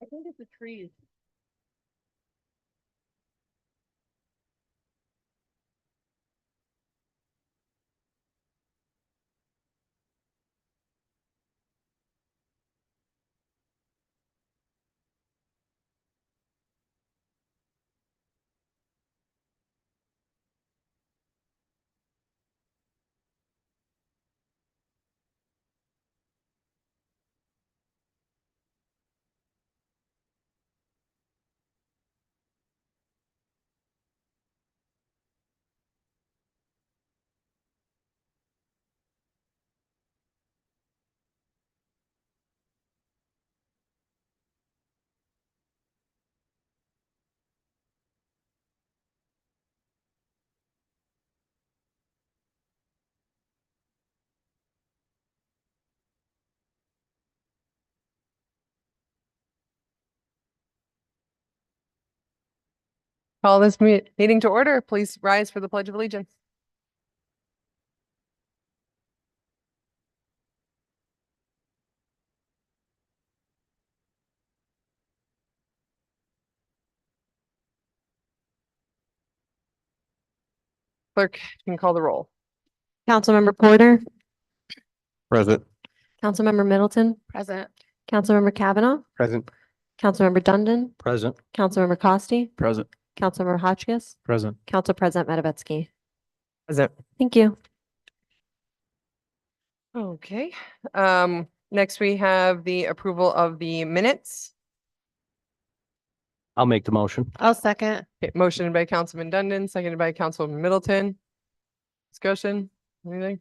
I think it's the trees. Call this meeting to order. Please rise for the Pledge of Allegiance. Clerk, you can call the roll. Councilmember Porter, Present. Councilmember Middleton, Present. Councilmember Kavanaugh, Present. Councilmember Dundon, Present. Councilmember Costi, Present. Councilmember Hotchkiss, Present. Council President Matavetsky. Present. Thank you. Okay. Next we have the approval of the minutes. I'll make the motion. I'll second. Okay, motion by Councilman Dundon, seconded by Councilman Middleton. Discussion, anything?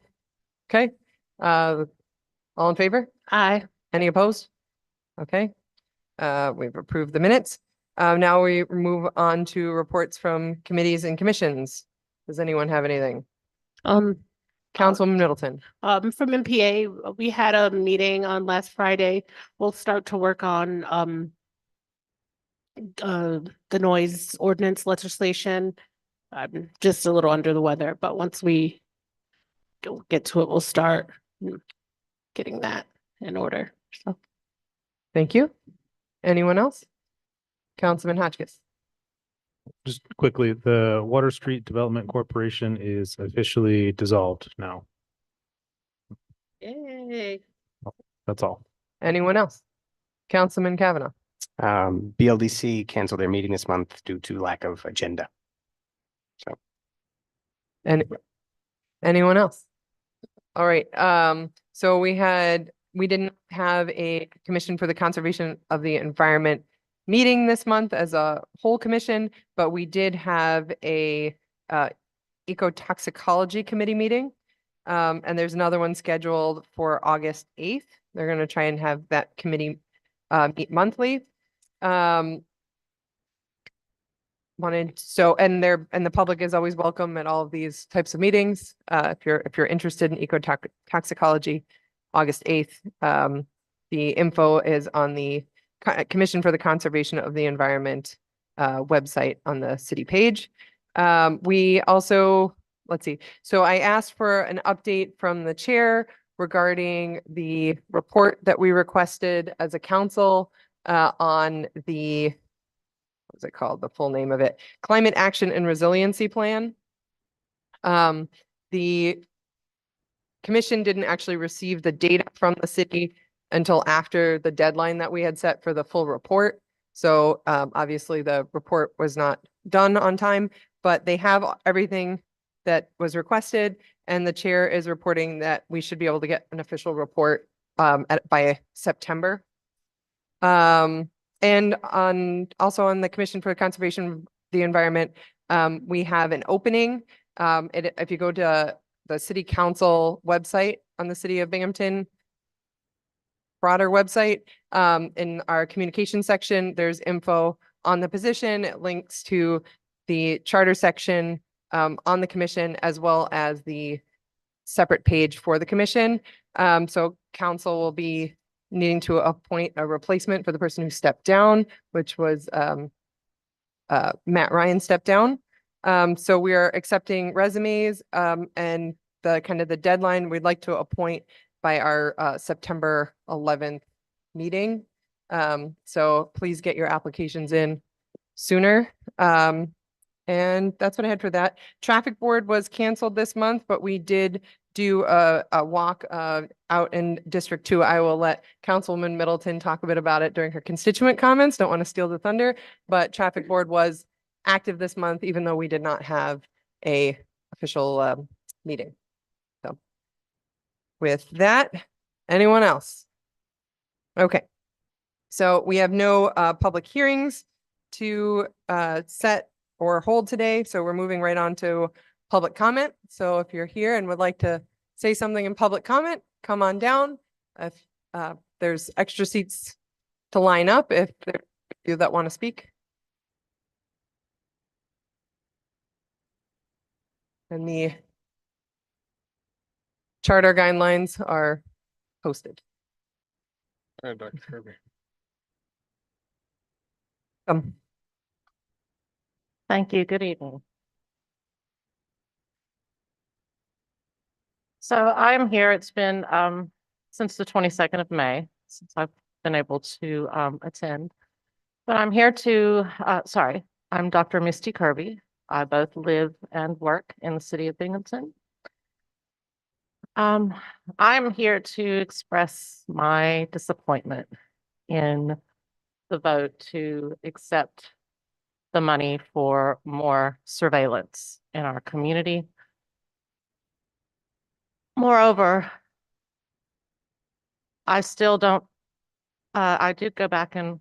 Okay, all in favor? Aye. Any opposed? Okay, we've approved the minutes. Now we move on to reports from committees and commissions. Does anyone have anything? Councilman Middleton. From MPA, we had a meeting on last Friday. We'll start to work on the noise ordinance legislation. I'm just a little under the weather, but once we get to it, we'll start getting that in order. So Thank you. Anyone else? Councilman Hotchkiss. Just quickly, the Water Street Development Corporation is officially dissolved now. yay. That's all. Anyone else? Councilman Kavanaugh. BLDC canceled their meeting this month due to lack of agenda. And anyone else? All right, so we didn't have a commission for the conservation of the environment meeting this month as a whole commission, but we did have a ecotoxicology committee meeting. And there's another one scheduled for August 8th. They're going to try and have that committee meet monthly. And the public is always welcome at all of these types of meetings. If you're interested in ecotoxicology, August 8th. The info is on the Commission for the Conservation of the Environment website on the city page. We also, let's see. So I asked for an update from the chair regarding the report that we requested as a council on the, what's it called? The full name of it, Climate Action and Resiliency Plan. The commission didn't actually receive the data from the city until after the deadline that we had set for the full report. So obviously the report was not done on time, but they have everything that was requested, and the chair is reporting that we should be able to get an official report by September. And also on the Commission for Conservation of the Environment, we have an opening. If you go to the City Council website on the City of Binghamton broader website, in our communication section, there's info on the position. It links to the charter section on the commission, as well as the separate page for the commission. So council will be needing to appoint a replacement for the person who stepped down, which was Matt Ryan stepped down. So we are accepting resumes, and the deadline we'd like to appoint by our September 11th meeting. So please get your applications in sooner. And that's what I had for that. Traffic board was canceled this month, but we did do a walk out in District 2. I will let Councilwoman Middleton talk a bit about it during her constituent comments. Don't want to steal the thunder, but traffic board was active this month, even though we did not have a official meeting. So with that, anyone else? Okay. So we have no public hearings to set or hold today. So we're moving right on to public comment. So if you're here and would like to say something in public comment, come on down. If there's extra seats to line up, if there are you that want to speak. And the charter guidelines are posted. Dr. Kirby. Thank you. Good evening. So I'm here. It's been since the 22nd of May since I've been able to attend. But I'm here to, I'm Dr. Misty Kirby. I both live and work in the city of Binghamton. I'm here to express my disappointment in the vote to accept the money for more surveillance in our community. Moreover, I still don't, I did go back and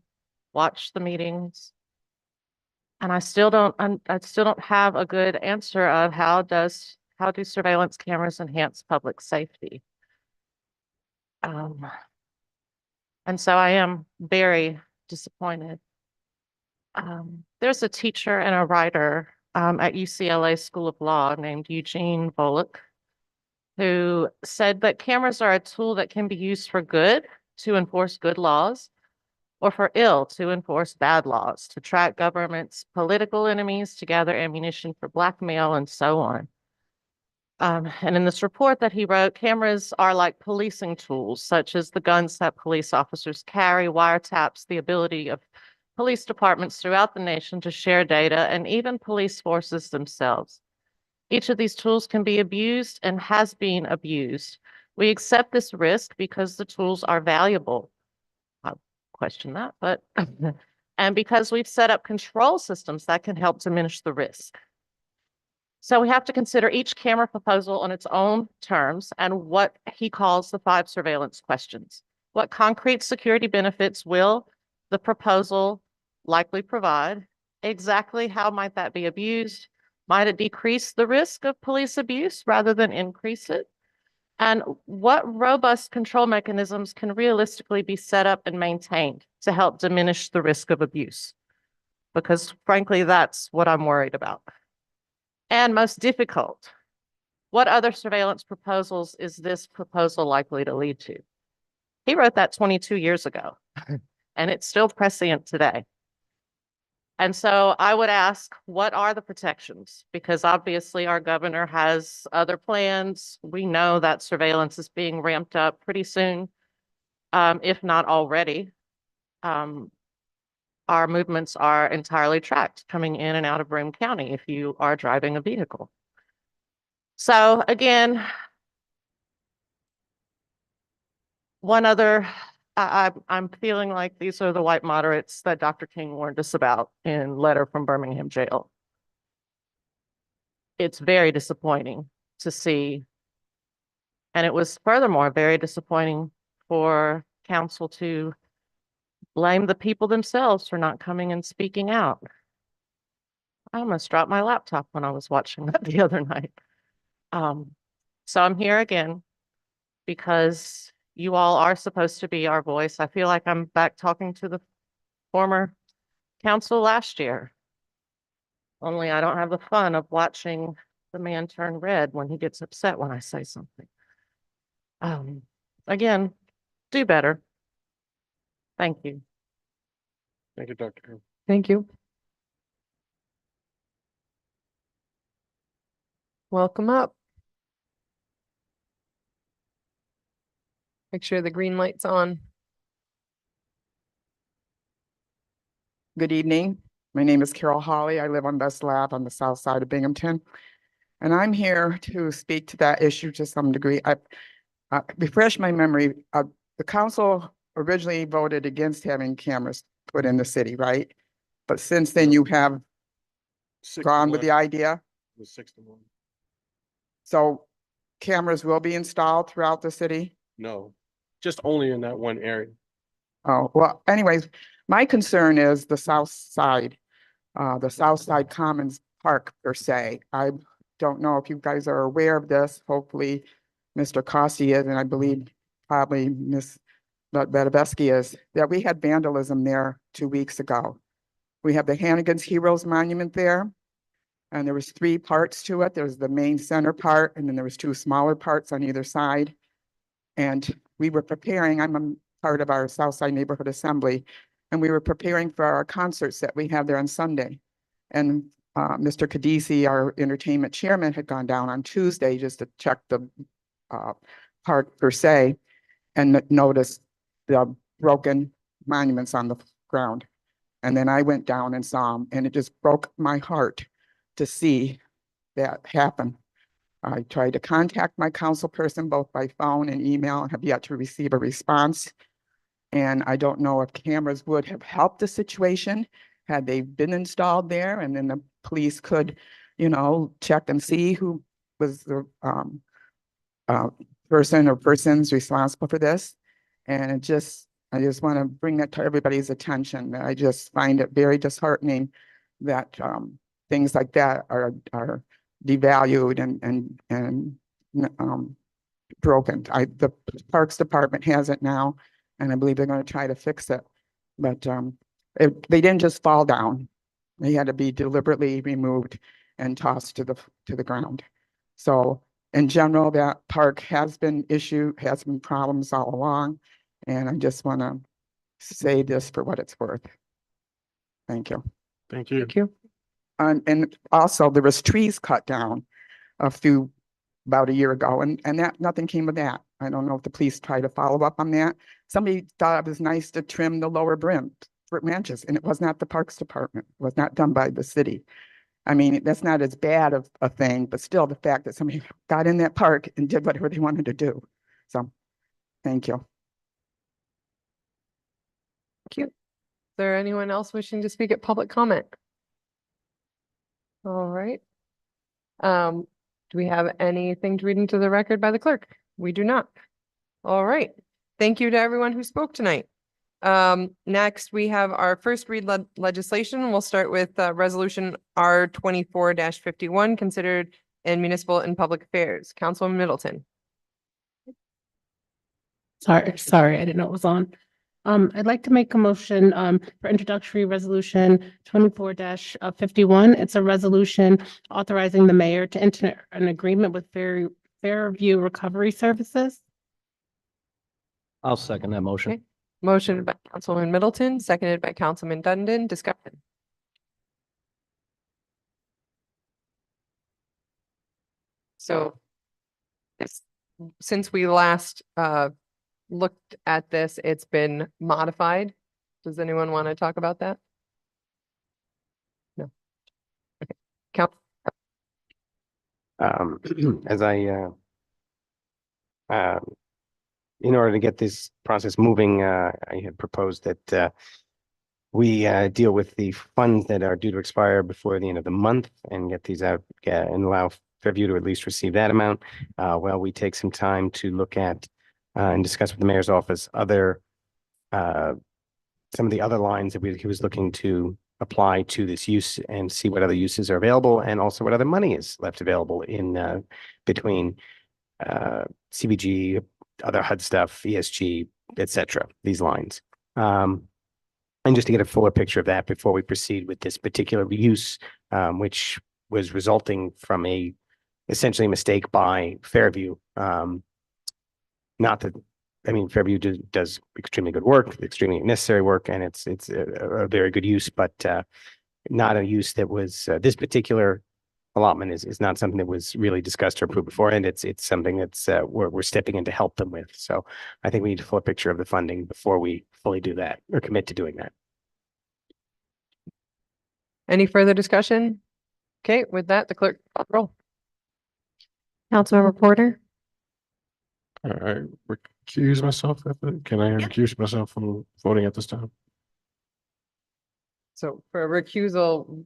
watch the meetings, and I still don't have a good answer of how do surveillance cameras enhance public safety? And so I am very disappointed. There's a teacher and a writer at UCLA School of Law named Eugene Volokh, who said that cameras are a tool that can be used for good to enforce good laws, or for ill to enforce bad laws, to track government's political enemies, to gather ammunition for blackmail, and so on. And in this report that he wrote, cameras are like policing tools, such as the guns that police officers carry, wiretaps, the ability of police departments throughout the nation to share data, and even police forces themselves. Each of these tools can be abused and has been abused. We accept this risk because the tools are valuable. I'll question that, but and because we've set up control systems that can help diminish the risk. So we have to consider each camera proposal on its own terms and what he calls the 5 surveillance questions. What concrete security benefits will the proposal likely provide? Exactly how might that be abused? Might it decrease the risk of police abuse rather than increase it? And what robust control mechanisms can realistically be set up and maintained to help diminish the risk of abuse? Because frankly, that's what I'm worried about. And most difficult, what other surveillance proposals is this proposal likely to lead to? He wrote that 22 years ago, and it's still prescient today. And so I would ask, what are the protections? Because obviously our governor has other plans. We know that surveillance is being ramped up pretty soon, if not already. Our movements are entirely tracked coming in and out of Broome County if you are driving a vehicle. So again, one other, I'm feeling like these are the white moderates that Dr. King warned us about in Letter from Birmingham Jail. It's very disappointing to see. And it was furthermore very disappointing for council to blame the people themselves for not coming and speaking out. I almost dropped my laptop when I was watching that the other night. So I'm here again because you all are supposed to be our voice. I feel like I'm back talking to the former council last year. Only I don't have the fun of watching the man turn red when he gets upset when I say something. Again, do better. Thank you. Thank you, Dr. Kirby. Thank you. Welcome up. Make sure the green light's on. Good evening. My name is Carol Hawley. I live on Best Lab on the south side of Binghamton. And I'm here to speak to that issue to some degree. I refresh my memory. The council originally voted against having cameras put in the city, right? But since then you have gone with the idea. It was 6-1. So cameras will be installed throughout the city. No, just only in that one area. Oh, well, anyways, my concern is the south side Commons Park per se. I don't know if you guys are aware of this. Hopefully, Mr. Costi is, and I believe probably Ms. Betabesky is, that we had vandalism there 2 weeks ago. We have the Hannigan's Heroes Monument there. And there was 3 parts to it. There's the main center part, and then there was 2 smaller parts on either side. And we were preparing, I'm a part of our Southside Neighborhood Assembly, and we were preparing for our concerts that we have there on Sunday. And Mr. Kadisi, our entertainment chairman, had gone down on Tuesday just to check the park per se, and noticed the broken monuments on the ground. And then I went down and saw them, and it just broke my heart to see that happen. I tried to contact my council person both by phone and email and have yet to receive a response. And I don't know if cameras would have helped the situation had they been installed there, and then the police could, you know, check and see who was the person or persons responsible for this. And I just want to bring that to everybody's attention. That I just find it very disheartening that things like that are devalued and broken. The Parks Department has it now, and I believe they're going to try to fix it. But they didn't just fall down; they had to be deliberately removed and tossed to the ground. So, in general, that park has been problems all along, and I just want to say this for what it's worth. Thank you. Thank you. Thank you. And also there was trees cut down about a year ago, and that nothing came of that. I don't know if the police tried to follow up on that. Somebody thought it was nice to trim the lower branches, and it was not the Parks Department. It was not done by the city. I mean, that's not as bad of a thing, but still the fact that somebody got in that park and did whatever they wanted to do. So, thank you. Thank you. Is there anyone else wishing to speak at public comment? All right. Do we have anything to read into the record by the clerk? We do not. All right. Thank you to everyone who spoke tonight. Next, we have our first read legislation. We'll start with Resolution R 24-51, considered in municipal and public affairs. Councilwoman Middleton. Sorry, I didn't know it was on. I'd like to make a motion for introductory resolution 24-51. It's a resolution authorizing the mayor to enter an agreement with Fairview Recovery Services. I'll second that motion. Okay. Motion by Councilwoman Middleton, seconded by Councilman Dundon. Discussion. So since we last looked at this, it's been modified. Does anyone want to talk about that? No. Okay. As in order to get this process moving, I had proposed that we deal with the funds that are due to expire before the end of the month and get these out and allow Fairview to at least receive that amount. While we take some time to look at and discuss with the mayor's office some of the other lines that he was looking to apply to this use and see what other uses are available, and also what other money is left available in between CBG, other HUD stuff, ESG, etc. These lines. And just to get a fuller picture of that before we proceed with this particular use, which was resulting from essentially a mistake by Fairview. Not that, I mean, Fairview does extremely good work, extremely necessary work, and it's a very good use, but not a use that was this particular allotment is not something that was really discussed or approved before, and it's something that's we're stepping in to help them with. So I think we need a full picture of the funding before we fully do that or commit to doing that. Any further discussion? Okay, with that, the clerk call the roll. Councilmember Porter, All right, recuse myself. Can I recuse myself from voting at this time? So for a recusal,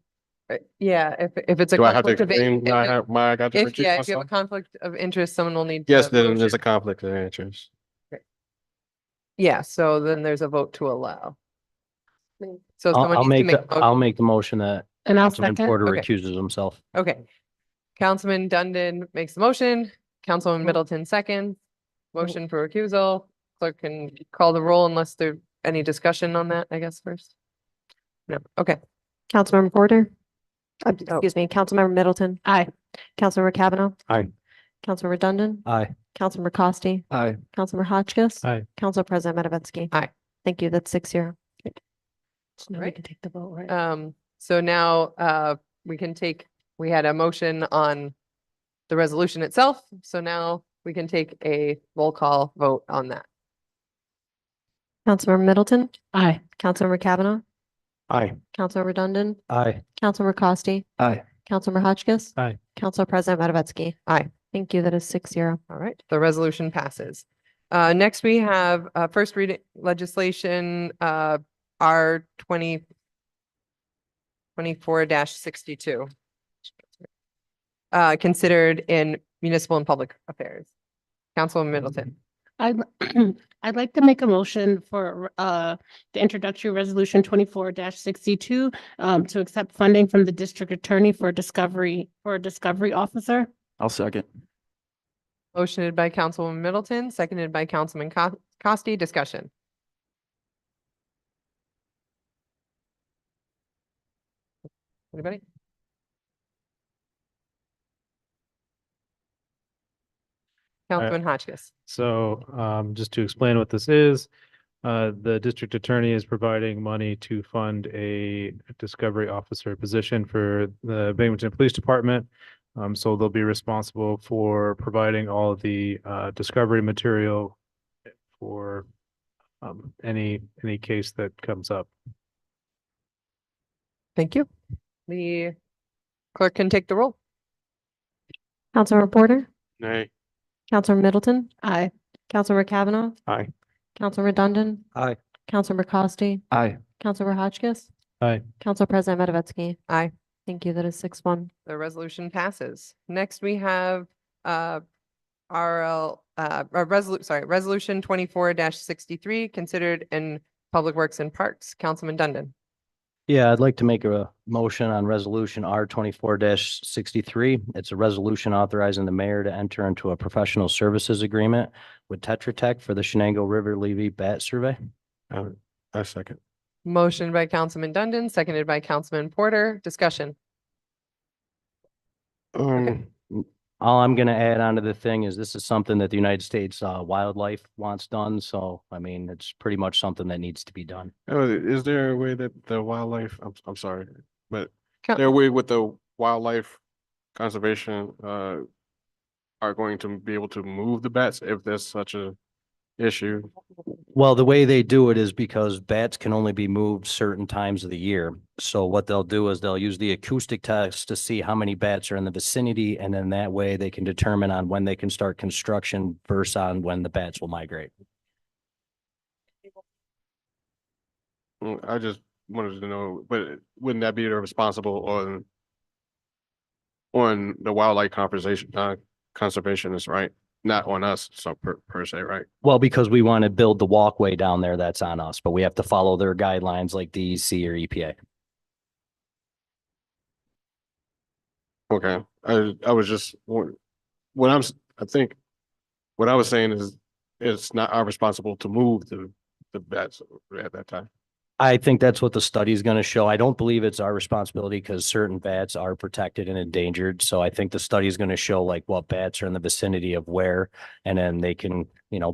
yeah, if it's a Do I have to conflict of explain in- why if it- why I got to if, recuse yeah, if you have a myself? conflict of interest, someone will need. Yes, to then there's a motion. conflict of interest. Yeah, so then there's a vote to allow. So someone I'll needs to make, make. I'll make the motion that And I'll Councilman second. Porter Okay. recuses himself. Okay. Councilman Dundon makes the motion, Councilman Middleton second, motion for recusal. Clerk can call the roll unless there's any discussion on that, I guess, first. No, okay. Councilmember Porter. Oh. Excuse me, Councilmember Middleton, Aye. Councilmember Kavanaugh. Aye. Councilmember Dundon, Aye. Councilmember Costi, Aye. Councilmember Hotchkiss. Aye. Council President Matavetsky. Aye. Thank you. That's 6-0. So now we Right. can take the vote, right? So now, we had a motion on the resolution itself, so now we can take a roll call vote on that. Councilmember Middleton, Aye. Councilmember Kavanaugh, Aye. Councilmember Dundon, Aye. Councilmember Costi, Aye. Councilmember Hotchkiss. Aye. Council President Matavetsky. Aye. Thank you. That is 6-0. All right, the resolution passes. Next we have, first reading legislation, R 2024-62. Considered in municipal and public affairs. Councilman Middleton. I'd, I'd like to make a motion for the introductory resolution 24-62 to accept funding from the district attorney for a discovery officer. I'll second. Motioned by Councilwoman Middleton, seconded by Councilman Costi. Discussion. Anybody? Councilman Hotchkiss. So just to explain what this is, the district attorney is providing money to fund a discovery officer position for the Binghamton Police Department. So they'll be responsible for providing all of the discovery material for any case that comes up. Thank you. The clerk can take the roll. Councilmember Porter, Nay. Councilmember Middleton, Aye. Councilmember Kavanaugh. Aye. Councilmember Dundon, Aye. Councilmember Costi, Aye. Councilmember Hotchkiss. Aye. Council President Matavetsky. Aye. Thank you. That is 6-1. The resolution passes. Next, we have resolution 24-63 considered in Public Works and Parks. Councilman Dundon. Yeah, I'd like to make a motion on resolution R 24-63. It's a resolution authorizing the mayor to enter into a professional services agreement with Tetra Tech for the Shenango River Levy Bat Survey. I second. Motion by Councilman Dundon, seconded by Councilman Porter. Discussion. All I'm gonna add on to the thing is this is something that the United States Wildlife wants done. So, I mean, it's pretty much something that needs to be done. Is there a way that the wildlife, I'm sorry, but Coun- there a way with the wildlife conservation are going to be able to move the bats if there's such a issue? Well, the way they do it is because bats can only be moved certain times of the year. So what they'll do is they'll use the acoustic test to see how many bats are in the vicinity, and then that way they can determine on when they can start construction versus on when the bats will migrate. I just wanted to know, but wouldn't that be responsible on the wildlife conservationists, right? Not on us, so per se, right? Well, because we want to build the walkway down there, that's on us, but we have to follow their guidelines like DEC or EPA. Okay, I was just, I think what I was saying is it's not our responsible to move the bats at that time. I think that's what the study is going to show. I don't believe it's our responsibility because certain bats are protected and endangered. So I think the study is going to show like what bats are in the vicinity of where, and then they can,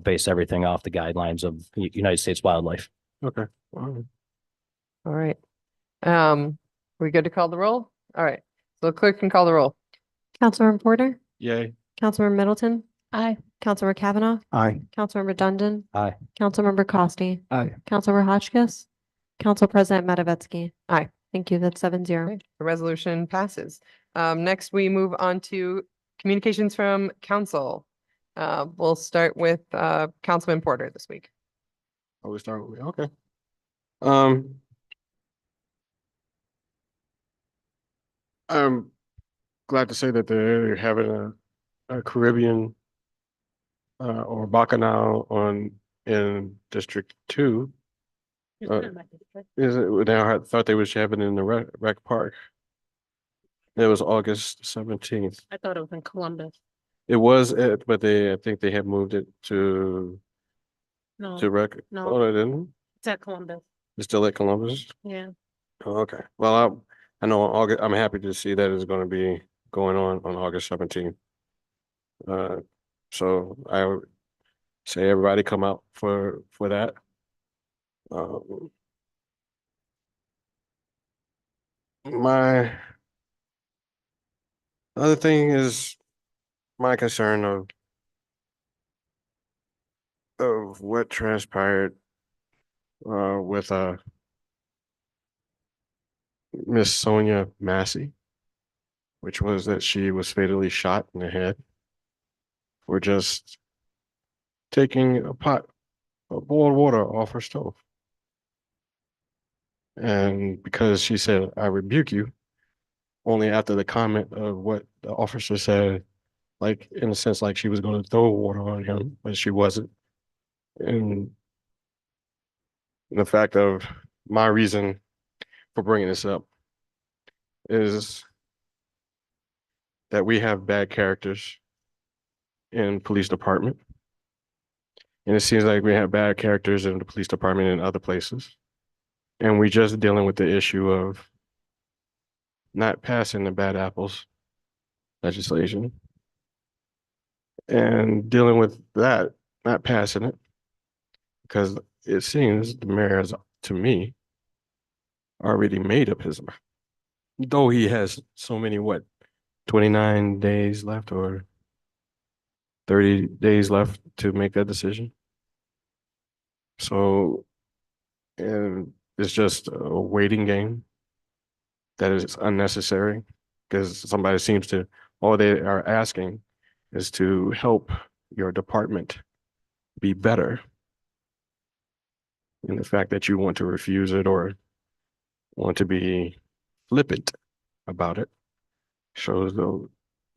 base everything off the guidelines of United States Wildlife. Okay. All All right. right. We good to call the roll? All right. So the clerk can call the roll. Councilmember Porter, Yay. Councilmember Middleton, Aye. Councilmember Kavanaugh, Aye. Councilmember Dundon, Aye. Councilmember Costi, Aye. Councilmember Hotchkiss, Council President Matavetsky. Aye. Thank you. That's 7-0. Okay, the resolution passes. Next, we move on to communications from council. We'll start with Councilman Porter this week. Oh, we start with me, okay. I'm glad to say that they're having a Caribbean or Bacchanal in District 2. Is it, now I thought they was having it in the rec park. It was August 17th. I thought it was in Columbus. It was, but I think they have moved it to No, rec. no. Oh, they didn't? it's at Columbus. It's still at Columbus? Yeah. Oh, okay. Well, I know on August, I'm happy to see that it's going to be going on August 17th. So I would say everybody come out for that. My other thing is my concern of what transpired with Miss Sonia Massey, which was that she was fatally shot in the head for just taking a pot of boiled water off her stove. And because she said, "I rebuke you," only after the comment of what the officer said, like in a sense, like she was going to throw water on him, but she wasn't. And the fact of my reason for bringing this up is that we have bad characters in police department. And it seems like we have bad characters in the police department in other places. And we just dealing with the issue of not passing the bad apples legislation and dealing with that, not passing it, because it seems the mayor has, to me, already made up his mind. Though he has so many, 29 days left or 30 days left to make that decision. So, and it's just a waiting game that is unnecessary because somebody seems to, all they are asking is to help your department be better. And the fact that you want to refuse it or want to be flippant about it shows the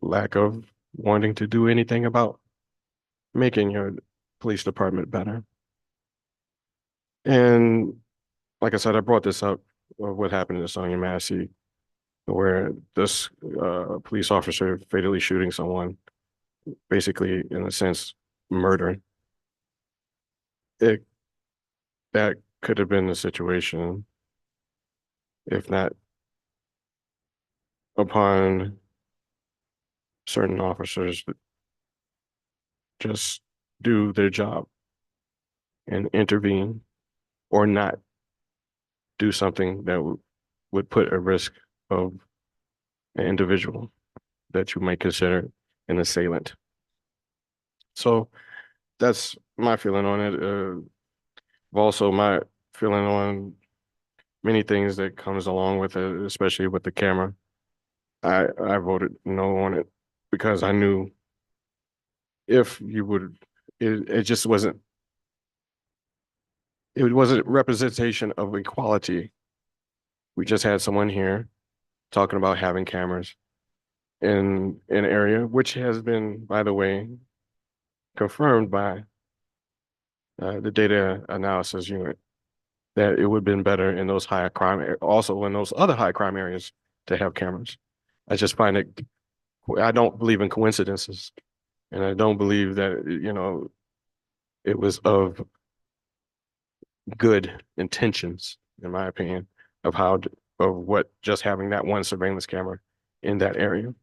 lack of wanting to do anything about making your police department better. And like I said, I brought this up of what happened to Sonia Massey, where this police officer fatally shooting someone, basically in a sense, murder. That could have been the situation if not upon certain officers that just do their job and intervene or not do something that would put at risk of an individual that you might consider an assailant. So that's my feeling on it. Also my feeling on many things that comes along with it, especially with the camera. I voted no on it because I knew if you would, it just wasn't, it wasn't representation of equality. We just had someone here talking about having cameras in an area, which has been, by the way, confirmed by the data analysis unit, that it would have been better in those high crime, also in those other high crime areas to have cameras. I just find it, I don't believe in coincidences. And I don't believe that, you know, it was of good intentions, in my opinion, of what just having that one surveillance camera in that area.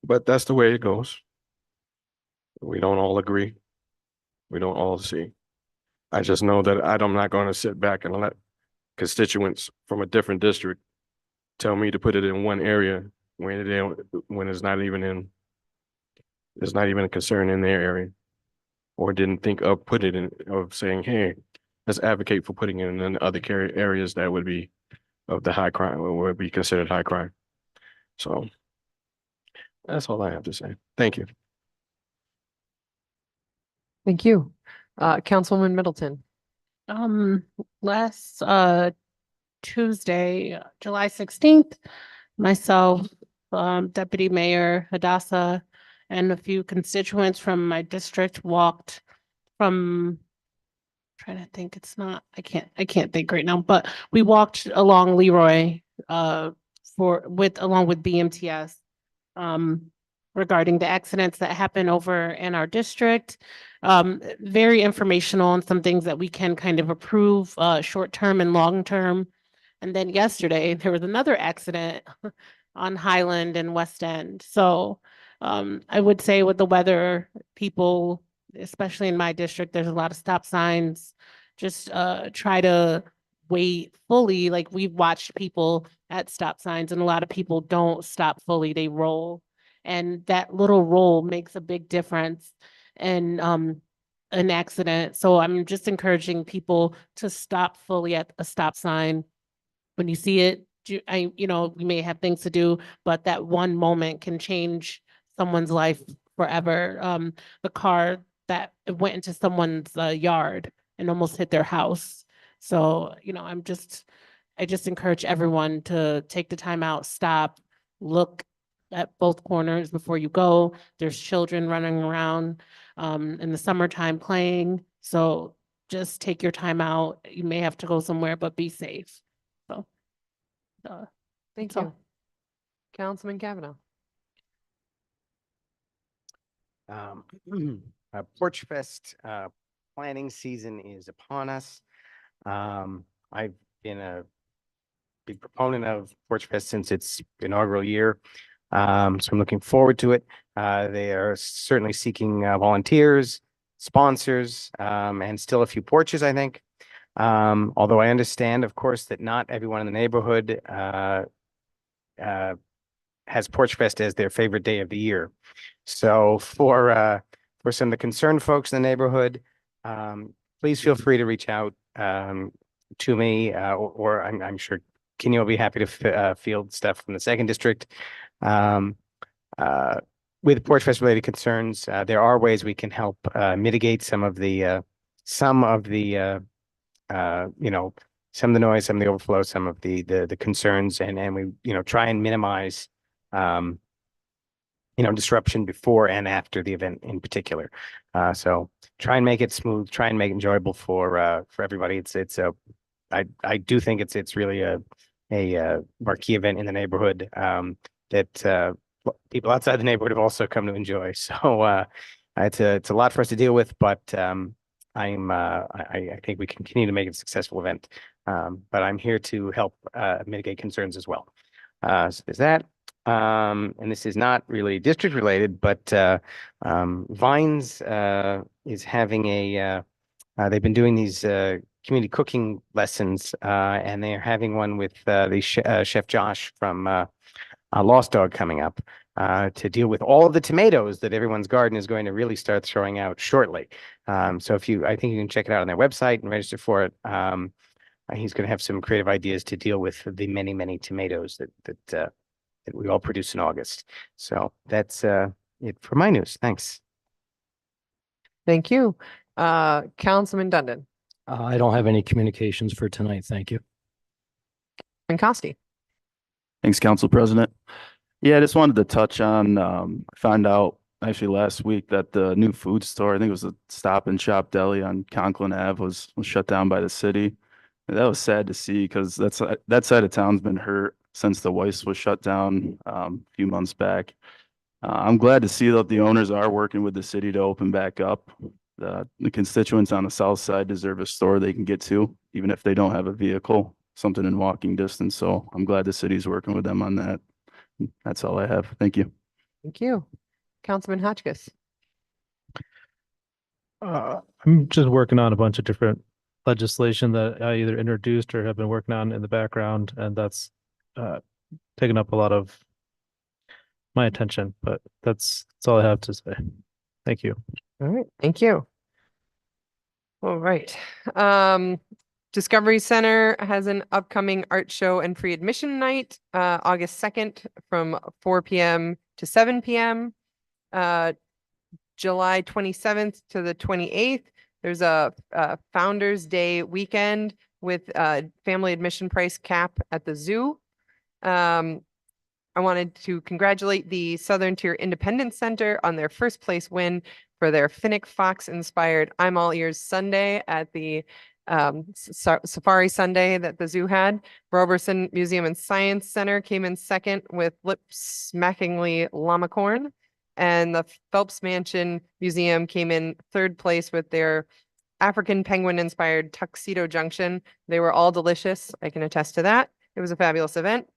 But that's the way it goes. We don't all agree. We don't all see. I just know that I'm not going to sit back and let constituents from a different district tell me to put it in one area when it's not even a concern in their area, or didn't think of saying, hey, let's advocate for putting it in other areas that would be of the high crime, what would be considered high crime. So that's all I have to say. Thank you. Thank you. Councilwoman Middleton. Last Tuesday, July 16th, myself, Deputy Mayor Hadassah, and a few constituents from my district walked from, trying to think, it's not, I can't think right now, but we walked along Leroy along with BMTS regarding the accidents that happen over in our district. Very informational on some things that we can kind of approve short term and long term. And then yesterday there was another accident on Highland and West End. So I would say with the weather, people, especially in my district, there's a lot of stop signs. Just try to wait fully. Like, we've watched people at stop signs, and a lot of people don't stop fully, they roll. And that little roll makes a big difference in an accident. So I'm just encouraging people to stop fully at a stop sign. When you see it, we may have things to do, but that one moment can change someone's life forever. The car that went into someone's yard and almost hit their house. So, I just encourage everyone to take the time out, stop, look at both corners before you go. There's children running around in the summertime playing. So just take your time out. You may have to go somewhere, but be safe. So. Thank So- you. Councilman Kavanaugh. Porch Fest planning season is upon us. I've been a big proponent of Porch Fest since its inaugural year. So I'm looking forward to it. They are certainly seeking volunteers, sponsors, and still a few porches, I think. Although I understand, of course, that not everyone in the neighborhood has Porch Fest as their favorite day of the year. So for some of the concerned folks in the neighborhood, please feel free to reach out to me, or I'm sure Kenny will be happy to field stuff from the second district. With Porch Fest related concerns, there are ways we can help mitigate some of the noise, some of the overflow, some of the concerns, and we try and minimize disruption before and after the event in particular. So try and make it smooth, try and make it enjoyable for everybody. I do think it's really a marquee event in the neighborhood that people outside the neighborhood have also come to enjoy. So it's a lot for us to deal with, but I think we can continue to make it a successful event. But I'm here to help mitigate concerns as well. So there's that. And this is not really district related, but Vines is having they've been doing these community cooking lessons, and they're having one with Chef Josh from Lost Dog coming up to deal with all of the tomatoes that everyone's garden is going to really start throwing out shortly. So I think you can check it out on their website and register for it. He's going to have some creative ideas to deal with the many, many tomatoes that we all produce in August. So that's it for my news. Thanks. Thank you. Councilman Dundon. I don't have any communications for tonight. Thank you. And Costi. Thanks, Council President. Yeah, I just wanted to touch on, I found out actually last week that the new food store, I think it was a Stop and Shop Deli on Conklin Ave was shut down by the city. And that was sad to see because that side of town's been hurt since the Weiss was shut down a few months back. I'm glad to see that the owners are working with the city to open back up. The constituents on the south side deserve a store they can get to, even if they don't have a vehicle, something in walking distance. So I'm glad the city's working with them on that. That's all I have. Thank you. Thank you. Councilman Hotchkiss. I'm just working on a bunch of different legislation that I either introduced or have been working on in the background, and that's taken up a lot of my attention, but that's all I have to say. Thank you. All right. Thank you. All right. Discovery Center has an upcoming art show and free admission night, August 2nd from 4 p.m. to 7 p.m. July 27th to the 28th, there's a Founder's Day weekend with family admission price cap at the zoo. I wanted to congratulate the Southern Tier Independence Center on their first place win for their Finnick Fox inspired I'm All Ears Sunday at the Safari Sunday that the zoo had. Roberson Museum and Science Center came in second with lip smackingly Llamacorn. And the Phelps Mansion Museum came in third place with their African penguin inspired Tuxedo Junction. They were all delicious. I can attest to that. It was a fabulous event.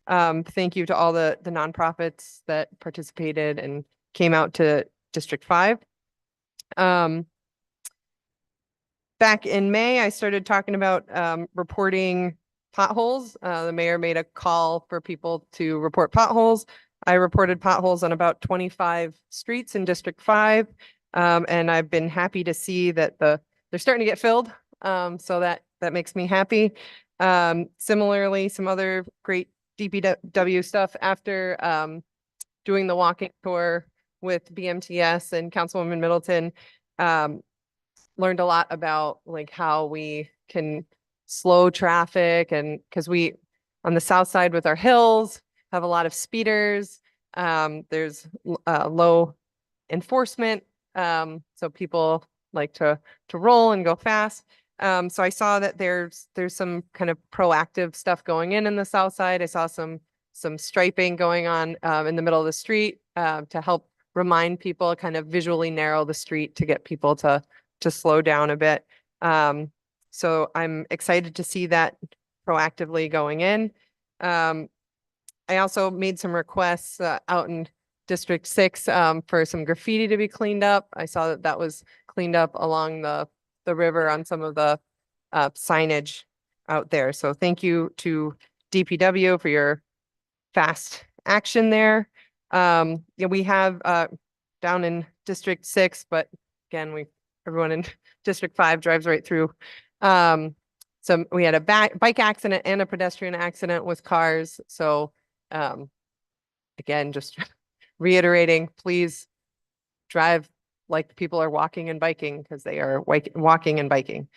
Thank you to all the nonprofits that participated and came out to District 5. Back in May, I started talking about reporting potholes. The mayor made a call for people to report potholes. I reported potholes on about 25 streets in District 5. And I've been happy to see that they're starting to get filled. So that makes me happy. Similarly, some other great DPW stuff after doing the walking tour with BMTS and Councilwoman Middleton, learned a lot about like how we can slow traffic, and because we on the south side with our hills have a lot of speeders. There's low enforcement, so people like to roll and go fast. So I saw that there's some kind of proactive stuff going in the south side. I saw some striping going on in the middle of the street to help remind people, kind of visually narrow the street to get people to slow down a bit. So I'm excited to see that proactively going in. I also made some requests out in District 6 for some graffiti to be cleaned up. I saw that was cleaned up along the river on some of the signage out there. So thank you to DPW for your fast action there. Yeah, we have down in District 6, but again, everyone in District 5 drives right through. So we had a bike accident and a pedestrian accident with cars. So again, just reiterating, please drive like people are walking and biking, because they are walking and biking.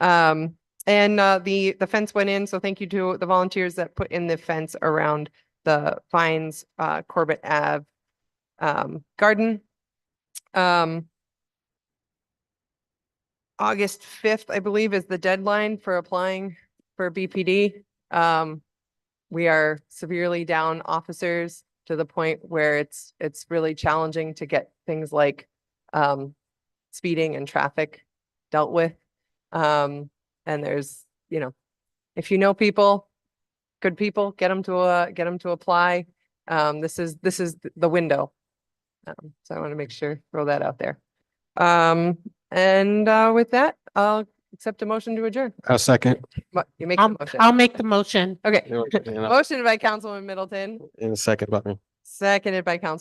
And the fence went in. So thank you to the volunteers that put in the fence around the Vines Corbett Ave garden. August 5th, I believe, is the deadline for applying for BPD. We are severely down officers to the point where it's really challenging to get things like speeding and traffic dealt with. And there's, if you know people, good people, get them to apply. This is the window. So I want to make sure, throw that out there. And with that, I'll accept a motion to adjourn. A second. You make the motion. I'll make the motion. Okay. And Motion by Councilwoman Middleton, a second, Buckman. seconded by Councilwoman